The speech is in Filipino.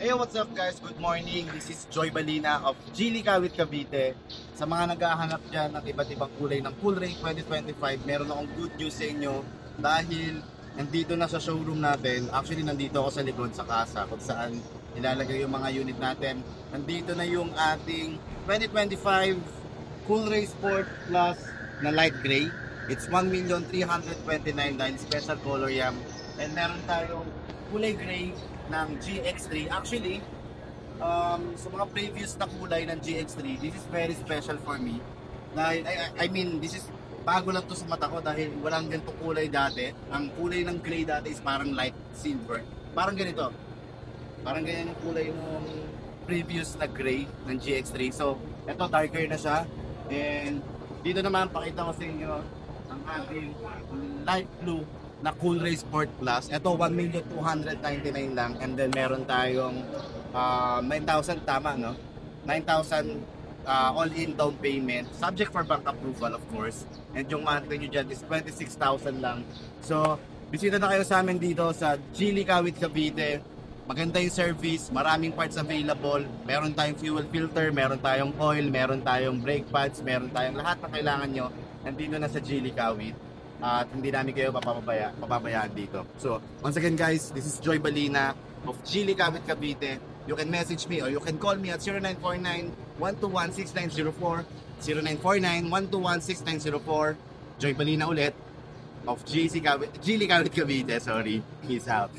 Hey, what's up guys? Good morning. This is Joy Balina of Geely Kawit Cavite. Sa mga naghahanap dyan ng iba't ibang kulay ng Coolray 2025, meron akong good news sa inyo dahil nandito na sa showroom natin. Actually, nandito ako sa likod sa kasa kung saan ilalagay yung mga unit natin. Nandito na yung ating 2025 Coolray Sport Plus na light gray. It's 1,329,000 dahil special color yan. And meron tayong kulay gray ng GX3. Actually, sa mga previous na kulay ng GX3, this is very special for me. Dahil, I mean, this is bago lang to sa mata ko dahil walang ganito kulay dati. Ang kulay ng gray dati is parang light silver. Parang ganito. Parang ganyan yung kulay ng previous na gray ng GX3. So, ito darker na siya. And dito naman, pakita ko sa inyo ang ating light blue na Coolray Sport Plus. Ito 1,299,000 lang, and then meron tayong 9,000 tama no? 9,000 all-in down payment, subject for bank approval of course. And yung monthly nyo dyan is 26,000 lang. So, bisita na kayo sa amin dito sa Geely Kawit Cavite. Maganda yung service, maraming parts available. Meron tayong fuel filter, meron tayong oil, meron tayong brake pads, meron tayong lahat na kailangan nyo. Nandito na sa Geely Kawit. At hindi namin kayo papabayaan dito. So, once again guys, this is Joy Balina of Geely Kawit Cavite. You can message me or you can call me at 0949-121-6904, 0949-121-6904. Joy Balina ulit of Geely Kawit Cavite. Sorry. Peace out.